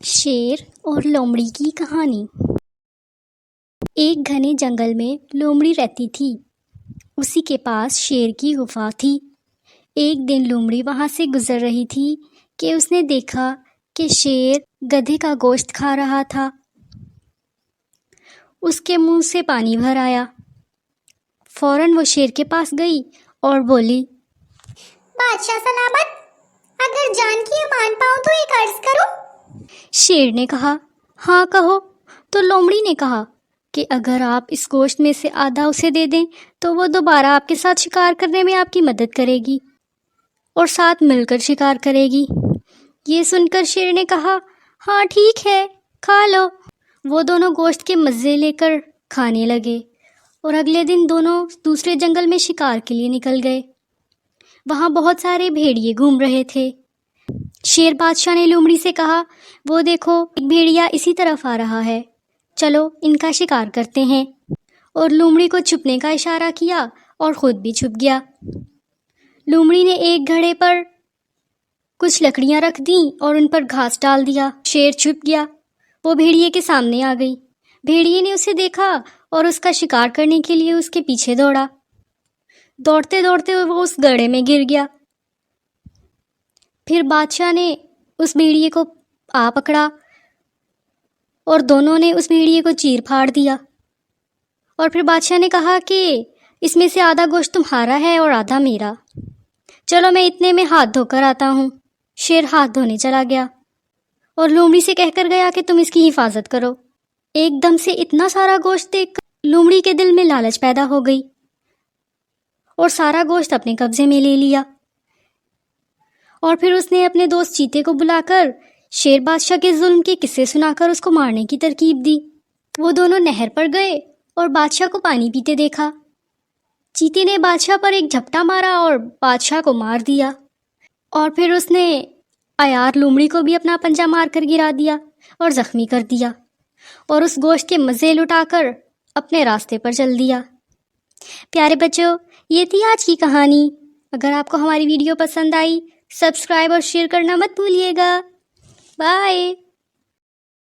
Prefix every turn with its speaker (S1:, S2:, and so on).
S1: شیر اور لومڑی کی کہانی۔ ایک گھنے جنگل میں لومڑی رہتی تھی۔ اسی کے پاس شیر کی غفا تھی۔ ایک دن لومڑی وہاں سے گزر رہی تھی کہ اس نے دیکھا کہ شیر گدھے کا گوشت کھا رہا تھا۔ اس کے منہ سے پانی بھر آیا۔ فوراً وہ شیر کے پاس گئی اور بولی،
S2: بادشاہ سلامت، اگر جان کی امان پاؤں تو ایک عرض کروں۔
S1: شیر نے کہا، ہاں کہو۔ تو لومڑی نے کہا کہ اگر آپ اس گوشت میں سے آدھا اسے دے دیں تو وہ دوبارہ آپ کے ساتھ شکار کرنے میں آپ کی مدد کرے گی اور ساتھ مل کر شکار کرے گی۔ یہ سن کر شیر نے کہا، ہاں ٹھیک ہے، کھا لو۔ وہ دونوں گوشت کے مزے لے کر کھانے لگے اور اگلے دن دونوں دوسرے جنگل میں شکار کے لیے نکل گئے۔ وہاں بہت سارے بھیڑیے گھوم رہے تھے۔ شیر بادشاہ نے لومڑی سے کہا، وہ دیکھو ایک بھیڑیا اسی طرف آ رہا ہے، چلو ان کا شکار کرتے ہیں۔ اور لومڑی کو چھپنے کا اشارہ کیا اور خود بھی چھپ گیا۔ لومڑی نے ایک گھڑے پر کچھ لکڑیاں رکھ دیں اور ان پر گھاس ڈال دیا۔ شیر چھپ گیا۔ وہ بھیڑیے کے سامنے آ گئی۔ بھیڑیے نے اسے دیکھا اور اس کا شکار کرنے کے لیے اس کے پیچھے دوڑا۔ دوڑتے دوڑتے وہ اس گڑھے میں گر گیا۔ پھر بادشاہ نے اس بھیڑیے کو پکڑا اور دونوں نے اس بھیڑیے کو چیر پھاڑ دیا۔ اور پھر بادشاہ نے کہا کہ اس میں سے آدھا گوشت تمہارا ہے اور آدھا میرا، چلو میں اتنے میں ہاتھ دھو کر آتا ہوں۔ شیر ہاتھ دھونے چلا گیا اور لومڑی سے کہہ کر گیا کہ تم اس کی حفاظت کرو۔ ایک دم سے اتنا سارا گوشت دیکھ کر لومڑی کے دل میں لالچ پیدا ہو گئی اور سارا گوشت اپنے قبضے میں لے لیا۔ اور پھر اس نے اپنے دوست چیتے کو بلا کر شیر بادشاہ کے ظلم کے قصے سنا کر اس کو مارنے کی ترکیب دی۔ وہ دونوں نہر پر گئے اور بادشاہ کو پانی پیتے دیکھا۔ چیتے نے بادشاہ پر ایک جھپٹا مارا اور بادشاہ کو مار دیا، اور پھر اس نے عیار لومڑی کو بھی اپنا پنجہ مار کر گرا دیا اور زخمی کر دیا، اور اس گوشت کے مزے لٹا کر اپنے راستے پر چل دیا۔ پیارے بچوں، یہ تھی آج کی کہانی۔ اگر آپ کو ہماری ویڈیو پسند آئی، سبسکرائب اور شیئر کرنا مت بھولیے گا۔ بائے۔